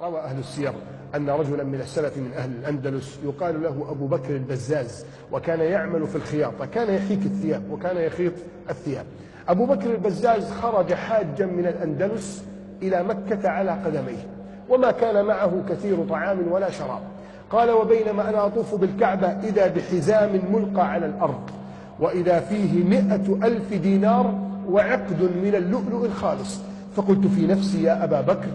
روى أهل السير أن رجلا من السلف من أهل الأندلس يقال له أبو بكر البزاز، وكان يعمل في الخياطة، كان يحيك الثياب وكان يخيط الثياب. أبو بكر البزاز خرج حاجا من الأندلس إلى مكة على قدميه، وما كان معه كثير طعام ولا شراب. قال: وبينما أنا أطوف بالكعبة إذا بحزام ملقى على الأرض، وإذا فيه 100,000 دينار وعقد من اللؤلؤ الخالص. فقلت في نفسي: يا أبا بكر،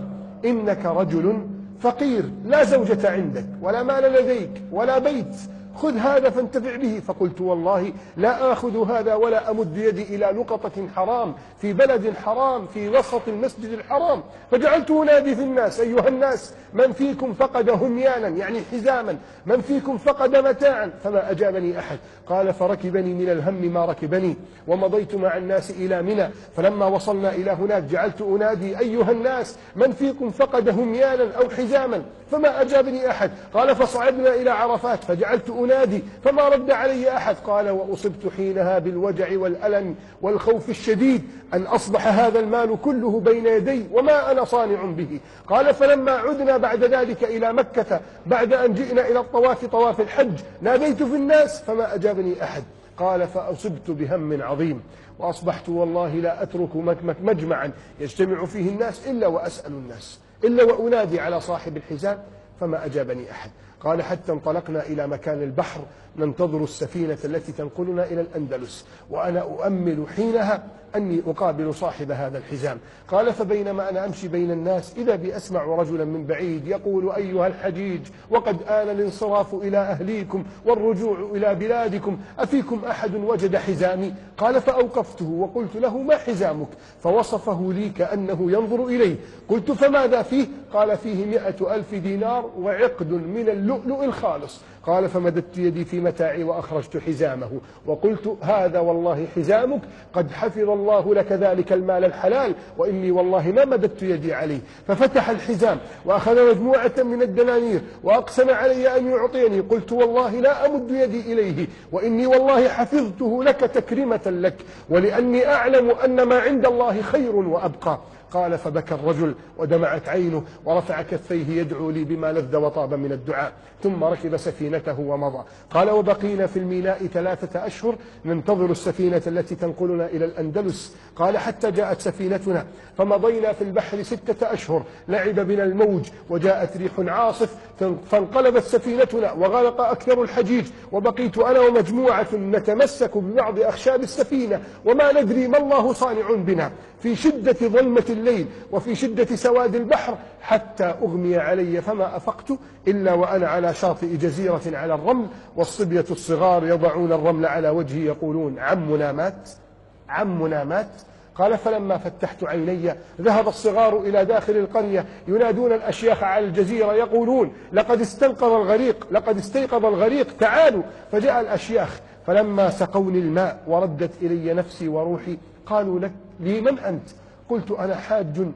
إنك رجل فقير، لا زوجة عندك ولا مال لديك ولا بيت، خذ هذا فانتفع به. فقلت: والله لا آخذ هذا ولا أمد يدي إلى لقطة حرام في بلد حرام في وسط المسجد الحرام. فجعلت أنادي في الناس: أيها الناس، من فيكم فقد هميانا، يعني حزاما، من فيكم فقد متاعا؟ فما أجابني أحد. قال: فركبني من الهم ما ركبني، ومضيت مع الناس إلى منى. فلما وصلنا إلى هناك جعلت أنادي: أيها الناس، من فيكم فقد هميانا أو حزاما؟ فما أجابني أحد. قال: فصعدنا إلى عرفات فجعلت أنادي فما رد علي أحد. قال: وأصبت حينها بالوجع والألم والخوف الشديد أن أصبح هذا المال كله بين يدي وما أنا صانع به. قال: فلما عدنا بعد ذلك إلى مكة بعد أن جئنا إلى الطواف، طواف الحج، ناديت في الناس فما أجابني أحد. قال: فأصبت بهم عظيم، وأصبحت والله لا أترك مجمعا يجتمع فيه الناس إلا وأسأل الناس، إلا وأنادي على صاحب الحزام فما أجابني أحد. قال: حتى انطلقنا إلى مكان البحر ننتظر السفينة التي تنقلنا إلى الأندلس، وأنا أؤمل حينها أني أقابل صاحب هذا الحزام. قال: فبينما أنا أمشي بين الناس إذا بي أسمع رجلا من بعيد يقول: أيها الحجيج، وقد آن الانصراف إلى أهليكم والرجوع إلى بلادكم، أفيكم أحد وجد حزامي؟ قال: فأوقفته وقلت له: ما حزامك؟ فوصفه لي كأنه ينظر إليه. قلت: فماذا فيه؟ قال: فيه 100,000 دينار وعقد من اللؤلؤ الخالص. قال: فمددت يدي في متاعي وأخرجت حزامه وقلت: هذا والله حزامك، قد حفظ الله لك ذلك المال الحلال، وإني والله ما مددت يدي عليه. ففتح الحزام وأخذ مجموعة من الدنانير وأقسم علي أن يعطيني. قلت: والله لا أمد يدي إليه، وإني والله حفظته لك تكريمة لك، ولأني أعلم أن ما عند الله خير وأبقى. قال: فبكى الرجل ودمعت عينه ورفع كفيه يدعو لي بما لذ وطاب من الدعاء، ثم ركب سفينته ومضى. قال: وبقينا في الميناء 3 أشهر ننتظر السفينة التي تنقلنا إلى الأندلس. قال: حتى جاءت سفينتنا فمضينا في البحر 6 أشهر، لعب بنا الموج وجاءت ريح عاصف فانقلبت سفينتنا وغرق أكثر الحجيج، وبقيت أنا ومجموعة نتمسك ببعض أخشاب السفينة وما ندري ما الله صانع بنا، في شدة ظلمة الليل وفي شدة سواد البحر، حتى أغمي علي فما أفقت إلا وأنا على شاطئ جزيرة على الرمل، والصبية الصغار يضعون الرمل على وجهي يقولون: عمنا مات، عمنا مات. قال: فلما فتحت عيني ذهب الصغار إلى داخل القرية ينادون الأشياخ على الجزيرة يقولون: لقد استيقظ الغريق، لقد استيقظ الغريق، تعالوا. فجاء الأشياخ فلما سقوني الماء وردت إلي نفسي وروحي قالوا: لي من أنت؟ قلت: أنا حاج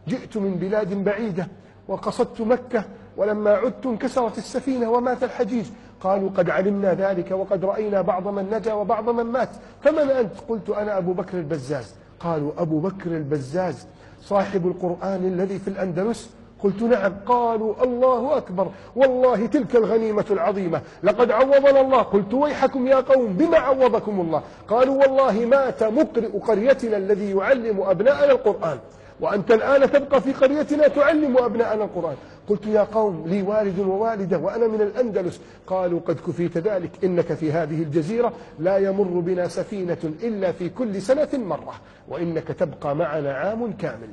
جئت من بلاد بعيدة وقصدت مكة، ولما عدت انكسرت السفينة ومات الحجيج. قالوا: قد علمنا ذلك وقد رأينا بعض من نجا وبعض من مات، فمن أنت؟ قلت: أنا أبو بكر البزاز. قالوا: أبو بكر البزاز صاحب القرآن الذي في الأندلس؟ قلت: نعم. قالوا: الله أكبر، والله تلك الغنيمة العظيمة، لقد عوضنا الله. قلت: ويحكم يا قوم، بما عوضكم الله؟ قالوا: والله مات مقرئ قريتنا الذي يعلم أبناءنا القرآن، وأنت الآن تبقى في قريتنا تعلم أبناءنا القرآن. قلت: يا قوم، لي والد ووالدة وأنا من الأندلس. قالوا: قد كفيت ذلك، إنك في هذه الجزيرة لا يمر بنا سفينة إلا في كل سنة مرة، وإنك تبقى معنا عام كامل.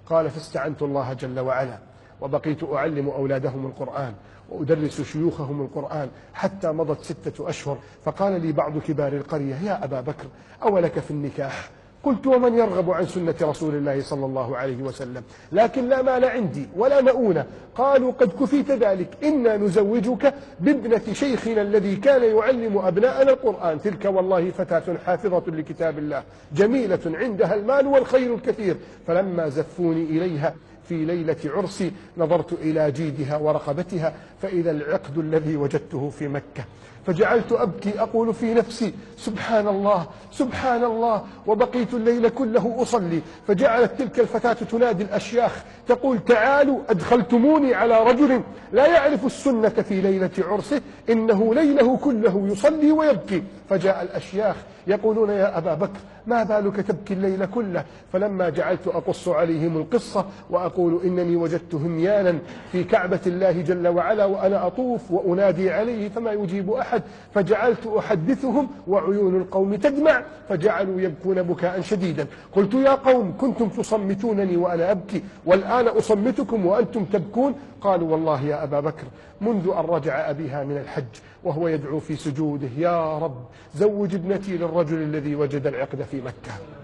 قال: فاستعنت الله جل وعلا وبقيت أعلم أولادهم القرآن وأدرس شيوخهم القرآن حتى مضت 6 أشهر. فقال لي بعض كبار القرية: يا أبا بكر، أولك في النكاح؟ قلت: ومن يرغب عن سنة رسول الله صلى الله عليه وسلم، لكن لا مال عندي ولا مؤونة. قالوا: قد كفيت ذلك، إنا نزوجك بابنة شيخنا الذي كان يعلم أبناءنا القرآن، تلك والله فتاة حافظة لكتاب الله جميلة عندها المال والخير الكثير. فلما زفوني إليها في ليلة عرسي نظرت إلى جيدها ورقبتها فإذا العقد الذي وجدته في مكة، فجعلت أبكي أقول في نفسي سبحان الله سبحان الله، وبقيت الليل كله أصلي. فجعلت تلك الفتاة تنادي الأشياخ تقول تعالوا أدخلتموني على رجل لا يعرف السنة في ليلة عرسه، إنه ليله كله يصلي ويبكي. فجاء الأشياخ يقولون يا أبا بكر ما بالك تبكي الليل كله؟ فلما جعلت أقص عليهم القصة وأقول إنني وجدت هميانا في كعبة الله جل وعلا وأنا أطوف وأنادي عليه فما يجيب أحد، فجعلت أحدثهم وعيون القوم تدمع فجعلوا يبكون بكاء شديدا. قلت يا قوم كنتم تصمتونني وأنا أبكي والآن أصمتكم وأنتم تبكون؟ قالوا والله يا أبا بكر منذ أن رجع أبيها من الحج وهو يدعو في سجوده يا رب زوج ابنتي للرجل الذي وجد العقد في مكة.